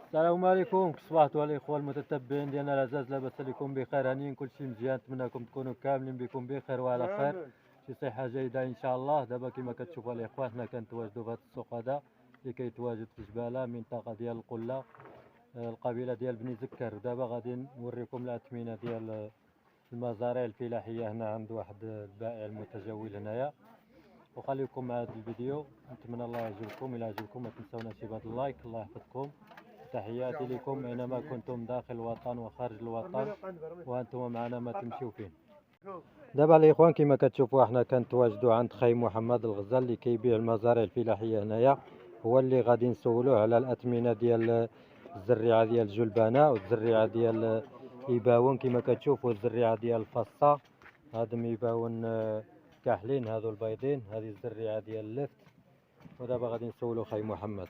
السلام عليكم، كي صبحتوا الاخوه المتتبعين ديالنا العزاز، لاباس عليكم بخير؟ هانيين كلشي مزيان، نتمنىكم تكونوا كاملين بكم بخير وعلى خير، في صحه جيده ان شاء الله. دابا كما كتشوفوا الاخوه حنا كنتواجدوا في هذا السوق هذا اللي كيتواجد في جباله، منطقه ديال القله، القبيله ديال بني زكر. دابا غادي نوريكم الاثمنه ديال المزارع الفلاحيه هنا عند واحد البائع المتجول هنايا، وخليكم مع هذا الفيديو. نتمنى الله يعجبكم. الى عجبكم ما تنسوناش بهذا اللايك. الله يحفظكم. تحياتي لكم اينما كنتم داخل الوطن وخارج الوطن، وانتم معنا ما تمشيو فين. دابا الاخوان كما كتشوفوا احنا كنتواجدوا عند خي محمد الغزال اللي كيبيع المزارع الفلاحيه هنايا، هو اللي غادي نسولوه على الاثمنه ديال الزريعه ديال الجلبانه والزريعه ديال ايباون. كما كتشوفوا الزريعه ديال الفصه، هادم ايباون كاحلين، هادو البيضين، هذه الزريعه ديال اللفت. ودابا غادي نسولو خي محمد.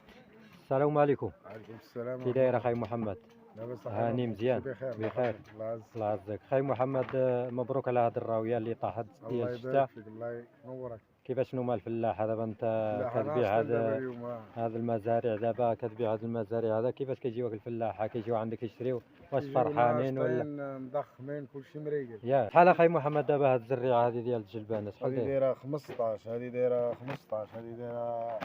السلام عليكم. وعليكم السلام. كي داير اخي محمد؟ لاباس هاني مزيان بخير. الله يعزك خي محمد. مبروك على هذه الراويه اللي طاحت ديال الله الشتاء. يبارك فيك، الله ينورك. كيفاش نوما الفلاح دابا انت كتبيع هذا المزارع، دابا كتبيع هذه المزارع هذا، كيفاش كيجيوك الفلاحه؟ كيجيو عندك يشريو؟ واش فرحانين ولا مضخمين كلشي مريقل؟ يا شحال اخي محمد دابا هذه الزريعه هذه ديال الجلبانه شحال هذه دايره 15، هذه دايره 15، هذه دايره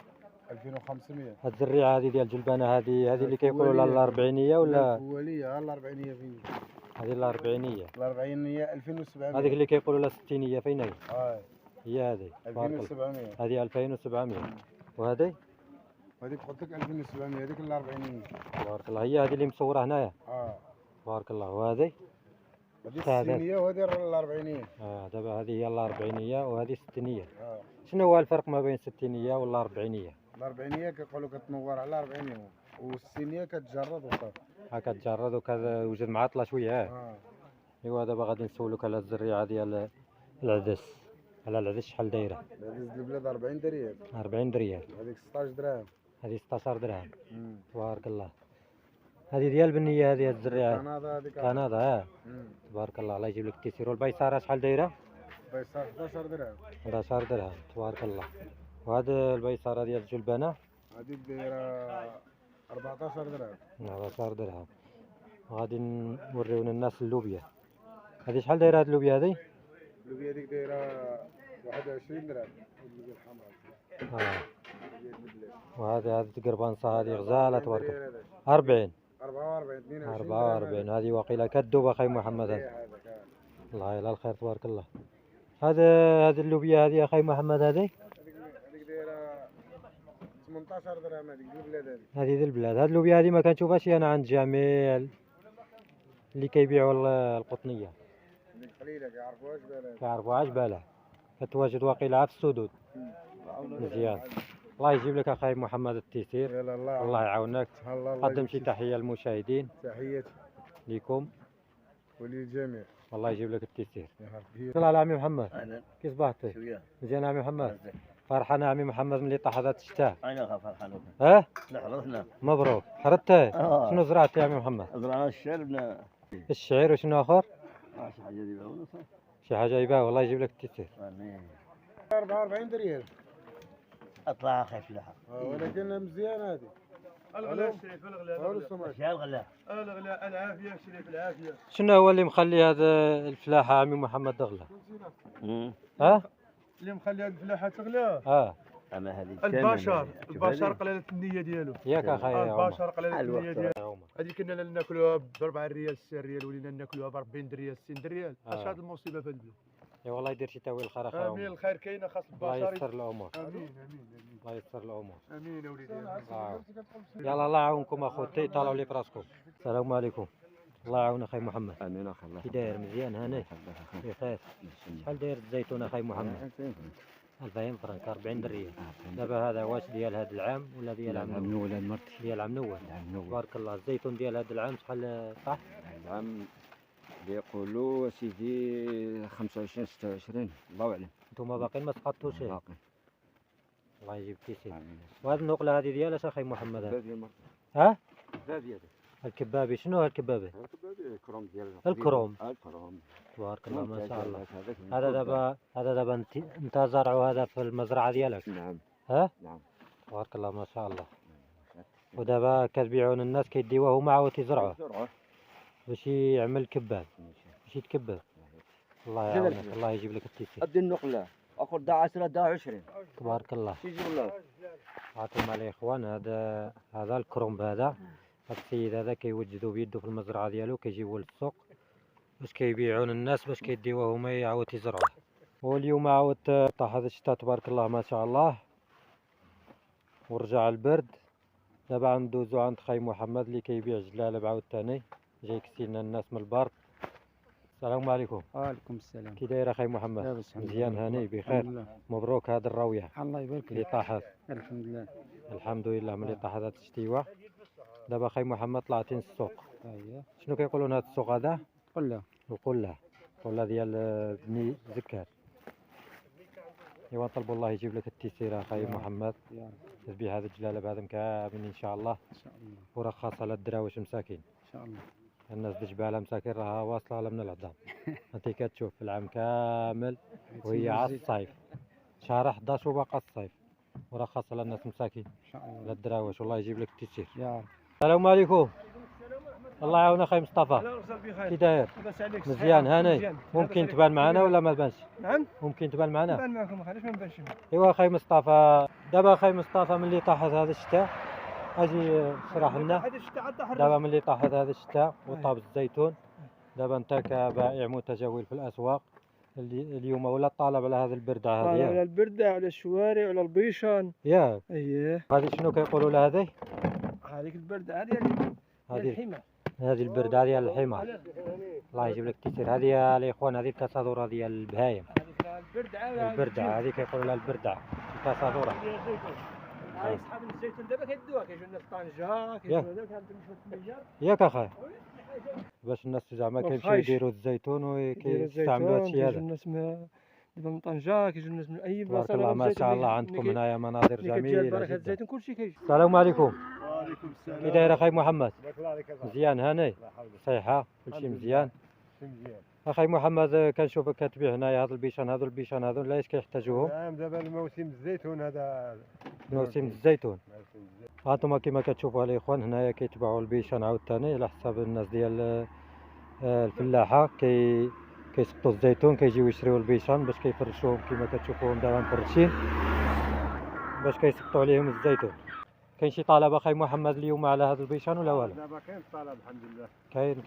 2500. هذه الزريعه هذه ديال الجلبانه هذه اللي كيقولوا لها الاربعينيه ولا الأولية؟ الأربعينية فين؟ هذه الاربعينيه؟ الأربعينية 2700. هذيك اللي كيقولوا لها الستينيه فين هي؟ هي هذه 2700. هذه 2700. وهذه هذيك قلت لك 2700، هذيك الأربعينية. تبارك الله، هي هذه اللي مصوره هنايا. تبارك الله. وهذه هذه الستينية وهذه الأربعينية. دابا هذه هي الأربعينية وهذه الستينية. شنو هو الفرق ما بين الستينية والأربعينية؟ الأربعينية كيقولوا كتنور على الأربعينية، والستينية كتجرد وصافي. كتجرد وكتوجد معطلة شوية. ايوا دابا غادي نسولك على الزريعة ديال العدس. على العدس شحال دايرة؟ العدس البلاد 40 ريال. 40 ريال. هذيك 16 درهم. هذه 16 درهم. تبارك الله. هذه ديال بنية، هذه الزريعة كندا. هذيك كندا. تبارك الله، الله يجيب لك التيسير. والبيصارة شحال دايرة؟ البيصار 11 درهم. 11 درهم. تبارك الله. وهذا البيصارة ديال الجلبانة هذيك دايرة 14 درهم. 14 درهم. غادي نوريونا الناس اللوبيا. هذه شحال دايره هذه اللوبيا هذه؟ اللوبيا هذيك دايرة 21 درهم. اللوبيا الحمراء. وهذه القربانصة هذه غزالة تبارك الله. 40 44 44. هذه وقيلة كدوب اخي محمد. هذا الله يلا الخير تبارك الله. هذه اللوبيا هذه اخي محمد هذه دايرة 18 درهم. هذيك البلاد هذه ذي البلاد. هذه اللوبيا هذه ما كنشوفهاش انا عند جميع اللي كيبيعوا القطنية. قليلة كيعرفوهاش بالها. كيعرفوهاش بالها. كتواجد وقيلة في السدود. مزيان. الله يجيب لك اخي محمد التيسير. الله يعاونك. قدم شي تحية للمشاهدين. تحياتي لكم وللجميع. والله يجيب لك التيسير. صلى على عمي محمد. كي صبحتي؟ مزيان عمي محمد. فرحان عمي محمد ملي طاح هذا الشتاء؟ انا فرحان. ها؟ حرثنا. مبروك. حرثتي؟ شنو زرعتي يا عمي محمد؟ زرعنا الشعر. الشعير وشنو اخر؟ شي حاجه ديال شي حاجه يباه. والله يجيب لك التيسير. امين. 44 ريال. اطلع اخي فلاحه. ولكن مزيان هذه. الغلاء الشريف، الغلاء شحال الغلاء؟ الغلاء العافيه الشريف، العافيه. شنو هو اللي مخلي هذا الفلاحه عمي محمد تغلى؟ ها؟ اللي مخلي هذه الفلاحه تغلى؟ اما هذه البشر قلالة النية ديالو. ياك اخي البشر قلالة النية ديالو. هذه كنا ناكلوها ب 4 ريال 6 ريال، ولينا ناكلوها ب 40 ريال 60 ريال. اش هذه المصيبه في البلاد؟ يا والله يدير شي تاويل الخير اخي. امين. الخير كاينه، خاص الله البشر ييسر الامور. امين. الله ييسر الامور. امين اوليدي. يلا الله يعاونكم اخوتي، طالعوا لي في راسكم. السلام عليكم. الله يعاون اخي محمد. امين اخي. الله كي داير؟ مزيان هاني بخير. شحال داير الزيتون اخي محمد؟ 2000 فرنك. 40 ريال. دابا هذا واش ديال هذا العام ولا ديال عام نول؟ المرت ديال عام نول. تبارك الله. الزيتون ديال هذا العام شحال طاح؟ العام يقولوا سيدي 25 26 الله اعلم. نتوما باقيين ما سقطتوش؟ باقي. الله يجيب كيسين. وهذه النقله هذه ديال اش اخي محمد؟ هذه ها؟ هذه الكبابي. شنو هو الكبابي؟ الكروم ديال الكروم. الكروم. تبارك الله ما شاء الله. هذا دابا انت زرعوا هذا في المزرعه ديالك؟ نعم. ها؟ نعم. تبارك الله ما شاء الله. ودابا كتبيعون الناس كيديوه هما عاود تيزرعوه بسرعة. باش يعمل كباب باش يتكبب. الله جبل. يعاونك الله يجيب لك التيسير. أدي النقلة أخذ دا 10 دا 20 تبارك الله. تيجي والله. عاطيهم عليه اخوان. هذا الكرومب هذا السيد هذا كيوجدو بيدو في المزرعه ديالو كيجيبوه للسوق باش كيبيعون الناس باش كيديوه هما يعاود يزرعوه. واليوم عاود طاح هذا الشتاء تبارك الله ما شاء الله ورجع البرد. دابا ندوزو عند خاي محمد اللي كيبيع جلالب عاود تاني جاي يكسينا الناس من البرد. السلام عليكم. وعليكم السلام. كي داير اخاي محمد؟ لاباس الحمد مزيان لله. هاني الحمد بخير. لله. مبروك هذا الراويه الله يبارك اللي فيك. طاحت. الحمد لله. الحمد لله ملي طاحت هاد الشتيوه. دابا خاي محمد طلعتين السوق. اييه شنو كيقولون هاد السوق هذا؟ قل له. القله ديال بني زكار. ايوا نطلبوا الله يجيب لك التيسير اخاي محمد. يا رب تبيع هذا الجلالب هذا كامل ان شاء الله ان شاء الله ورخصها للدراوش مساكين. ان شاء الله. الناس دي جبالها مساكين راها واصله على من العظام. انت كتشوف في العام كامل وهي على الصيف شهر 11 وباقا الصيف ورخصها للناس مساكين ان شاء الله للدراوش. والله يجيب لك التيسير. يا رب. السلام عليكم. الله يعاون اخي مصطفى. كي داير؟ مزيان هاني. ممكن تبان معنا ولا ما تبانش؟ نعم ممكن تبان معنا؟ نبان معكم علاش ما نبانش. ايوا اخي مصطفى. دابا اخي مصطفى ملي طاحت هذا الشتاء اجي اشرح لنا. هذا الشتاء عاد طاح دابا ملي طاحت هذا الشتاء وطاب الزيتون دابا انت كبائع متجول في الاسواق اليوم ولا طالب على هذا البردعه على هذه البردة على الشوارع على البيشان. ياك؟ اييه هذه شنو كيقولوا لها هذه؟ هذيك البردة هذه ديال هذه الحمى. هذه البردعه ديال الحمار. الله يجيب لك التيسير. هذه يا الاخوان هذه الكاسادوره ديال البهايم. هذيك البردعة البردعه هذه كيقولوا لها البردعه الكاسادوره. هاي صحاب الزيتون دابا كيدوها كيجيو الناس طنجة كيجيو هذا كنعطيهم شوية المية. ياك اخاي باش الناس زعما كيمشيو وخايش. يديروا الزيتون كيديروا وكيستعملوا هذا الزيتون الشيء كيجيو هذا. الناس دابا من طنجة كيجيو الناس من أي تبارك بلاصة. الله ما شاء الله عندكم هنايا مناظر ملي كتجي جميله البركة جدا. الزيتون كلشي كيجي. السلام عليكم. وعليكم السلام. كي داير اخاي محمد؟ بارك الله عليك أخي. مزيان هاني لا حول ولا صحيحه كلشي الحمد مزيان. قوة. مزيان. اخي محمد كنشوفك كتبيع هنايا هذا البيشان هذو علاش كيحتاجوهم؟ نعم دابا الموسم الزيتون هذا. موسم الزيتون. موسم الزيتون. هانتوما كما كتشوفوا الاخوان هنايا كيتباعوا البيشان عاوتاني على حساب الناس ديال الفلاحه كيسقطوا الزيتون كيجيو يشريو البيشان باش كيفرشوهم كما كتشوفوهم دابا مفرشين باش كيسقطوا عليهم الزيتون. كاين شي طلب اخي محمد اليوم على هذا البيشان ولا والو؟ دابا كاين طلب الحمد لله.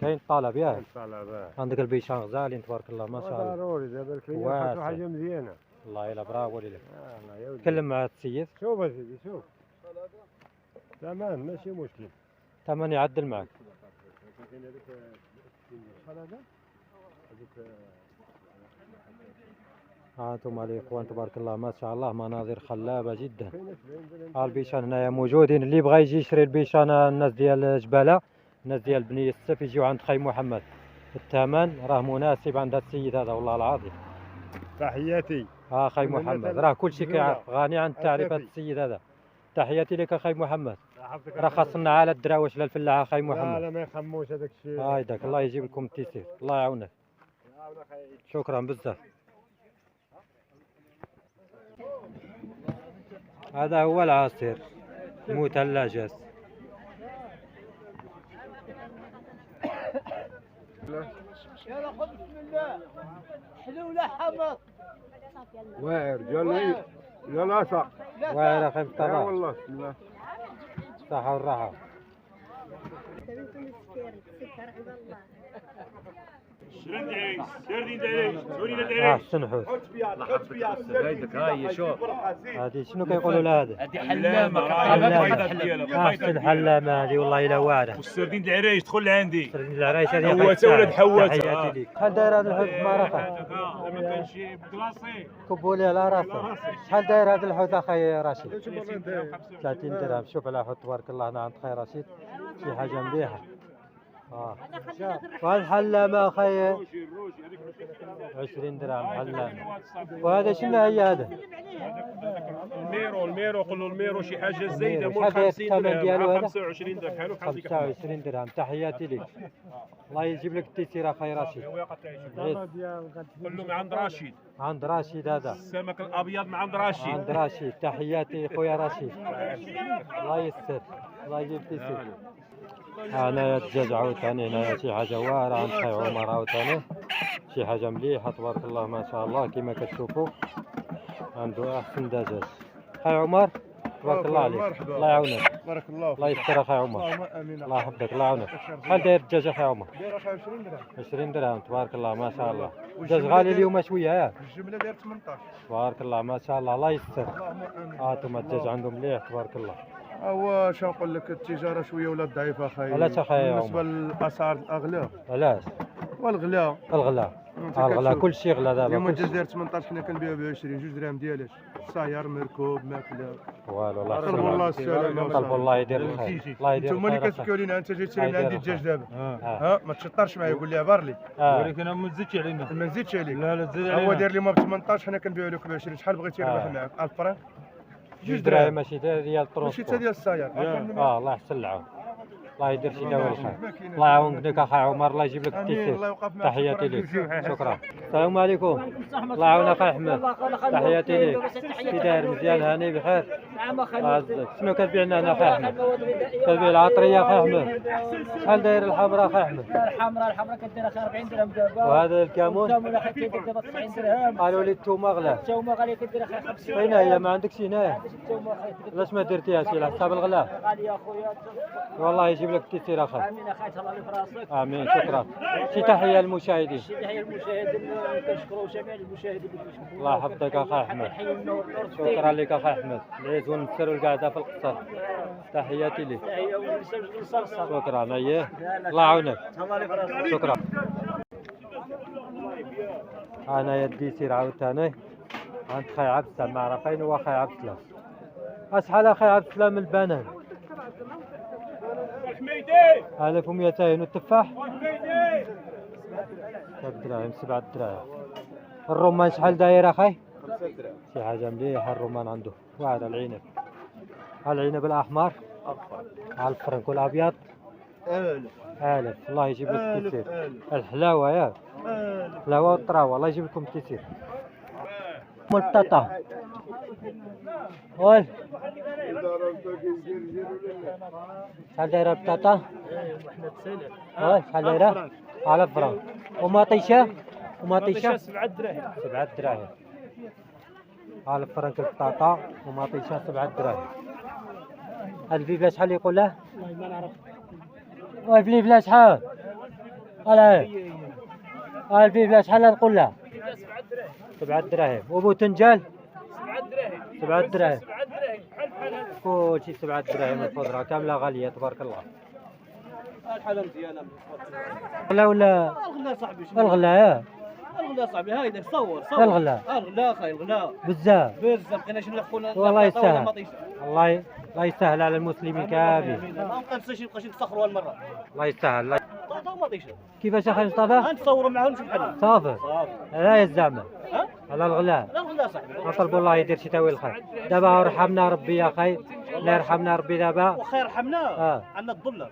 كاين طلب ياك؟ كاين طلب. عندك البيشان غزالين تبارك الله ما شاء الله. ضروري دابا الكلية واسع. خاصو حاجة مزيانة. الله يلا برافو لك. الله يا ودي. تكلم مع السيد شوف اسيدي شوف. تمام ماشي مشكل. ثمن يعدل معك. كاين هذيك شحال هذا؟ هذيك هانتوما الاخوان تبارك الله ما شاء الله مناظر خلابه جدا. كاينة 70 ها البيشان هنايا موجودين. اللي بغى يجي يشري البيشان الناس ديال جباله الناس ديال بني السف يجيو عند خي محمد. الثمن راه مناسب عند هذا السيد هذا والله العظيم. تحياتي. ها خي من محمد مثل راه كلشي زولة. كيعرف غني عن تعريف هذا أسفي. السيد هذا. تحياتي لك اخي محمد. حفظك راه خاصنا على الدراوش للفلاحه اخي لا محمد. لا ما يخموش هذاك الشيء. هايداك الله يجيب لكم التيسير الله يعاونك. شكرا بزاف. هذا هو العصير مثلجات. يلا خذ بسم الله. حلو ولا حمض؟ واعر يلا يلا صح. واعر اخي لا مصطفى والله بسم الله. الصحة والراحة. احسن حوت. هذه شنو كيقولوا لها هذه؟ هذه حلامه احسن حلامة هذه والله الا واعرة. والسردين د العرايش دخل لعندي العرايش هذه حواتة أخي ولاد حواتة. تحياتي ليك. شحال داير هذا الحوت ما راه ما كانش بكلاصي كبوا لي على راسه. شحال داير هذا الحوت اخي رشيد؟ 30 درهم. شوف على حوت تبارك الله هنا عند خي رشيد شي حاجة مليحة. وهذا الحلامة اخي 20 درهم حلامة. وهذا شنو هي هذا؟ الميرو قول له الميرو شي حاجه زايده الميرو. مول شحال 50 الثمن ديالو درهم هذا؟ 25 درهم بحالو بحال ديك 25 درهم. تحياتي لك الله يجيب لك التيسير اخي رشيد. عيد. قول له من عند رشيد عند رشيد هذا السمك الابيض من عند رشيد عند رشيد. تحياتي خويا رشيد الله يستر. الله يجيب تيسير. هنايا الدجاج عاوتاني هنايا شي حاجة واعرة عند خي عمر عاوتاني، شي حاجة مليحة تبارك الله ما شاء الله كما كتشوفوا، عنده أحسن دجاج. خي عمر تبارك الله عليك، مرحبا. الله يعاونك، بارك الله الله فيك. يستر أخي عمر، اللهم امين. الله يحفظك الله يعاونك. شحال داير الدجاج أخي عمر؟ داير 20 درهم. 20 درهم تبارك الله ما شاء الله. الدجاج غالي اليوم شوية ياك؟ الجمله داير 18. تبارك الله ما شاء الله الله يستر. اللهم امين. هانتوما الدجاج عندهم مليح تبارك الله. هو شنو نقول لك، التجاره شويه ولات ضعيفه اخي. علاش أخي بالنسبه للاسعار الاغلى علاش؟ والغلا. الغلا، أنت الغلا كتشوف. كل شيء غلا دابا اليوم كل الدجاج شيء. داير 18 حنا كنبيعو ب 20 2 درهم ديالاش. ساير مركوب ماكله. والو الله طلبوا الله يحفظك. السلامه. طلبوا الله يدير الخير، الله يدير انتم اللي الخير. كتبكيو لينا، انت جاي تشري من الله عندي يدير الدجاج دابا. آه. ها ما تشطرش معايا، قول لي عبر لي. ولكن انا ما نزيدش علينا. ما نزيدش عليك. لا تزيد هو داير لي ما ب 18 حنا كنبيعو لك ب 20. شحال بغيتي يربح معاك؟ 1000 فرانك. 2 دراهم ماشي ديال ماشي الترونسبور. حتى ديال الساير. الله يحسن العون، الله يدير شي دواء الخير. الله يعاونك اخي عمر، الله يجيب لك امين. التيسير. الله يوقف معك. تحياتي لك، شكرا. السلام عليكم. الله يعاونك اخي احمد، تحياتي لك. كي داير مزيان هاني بخير؟ عزك. شنو كتبيع لنا هنا اخي احمد؟ كتبيع العطريه اخي احمد؟ شحال داير الحمراء اخي احمد؟ الحمراء كدير اخي 40 درهم دابا. وهذا الكامون؟ الكامون اخي كيدير دابا 90 درهم. قالوا لي التومه غلا. التومه غاليه كدير اخي 50. فين هي؟ ما عندكش هنايا؟ عندك التومه اخي كدير علاش ما درتيهاش على حساب الغلا؟ غاليه اخويا. والله يجيب لك التيسير اخي. امين اخي تهلا لي في راسك. امين شكرا. شي تحيه للمشاهدين. تحيه المشاهدين، كنشكروا جميع المشاهدين اللي كيشوفوا. الله يحفظك اخي احمد. شكرا لك اخي احمد، العيز والنسر والقعده في القصر. تحياتي لك. تحيه ونسجل الصلصه. شكرا اييه، الله يعاونك. تهلا لي في راسك. شكرا. انا يدي سير عاوتاني عند خي عبد السلام، ما عرف فين هو خي عبد السلام. شحال اخي عبد السلام البنان؟ 1200. والتفاح؟ 6 دراهم 7 دراهم. الرمان شحال داير اخي؟ 5 دراهم. شي حاجه مليحه الرمان عنده. وهذا العنب، العنب الاحمر 1000 فرنك، والابيض 1000. الله يجيب لك التيسير. الحلاوه ياك؟ الحلاوه والطراوه، الله يجيب لكم التيسير. البطاطا وال شحال دايره البطاطا؟ وال شحال دايره؟ 1000 فرنك. ومطيشه؟ ومطيشه 7 دراهم. 7 دراهم. 1000 فرنك البطاطا، ومطيشه 7 دراهم. الفلفله شحال يقول له؟ ما نعرف. الفلفله شحال؟ الفلفله شحال نقول له؟ 7 دراهم. وبوتنجان؟ 7 دراهم. كل شيء 7 دراهم. الخضره كامله غاليه تبارك الله. الحاله مزيانه. ولا الغلا صاحبي. الغلا الغلا صاحبي هايدا صور. الغلا الغلا اخي الغلا بزاف. بزاف بقيناش نلحقوا. والله يسهل، الله يسهل على المسلمين كاملين. ما نبقاش نتسخروا هالمره. الله يسهل. الله ما طيش. كيفاش اخي مصطفى؟ نتصوروا معاهم نشوف حل. صافي صافي. لا يزعم على الغلا. الغلا صاحبي. نطلبوا الله يدير شي تاويل الخير. دابا رحمنا ربي يا اخي، الله يرحمنا ربي دابا. وخير رحمنا. آه. عندنا الضلة.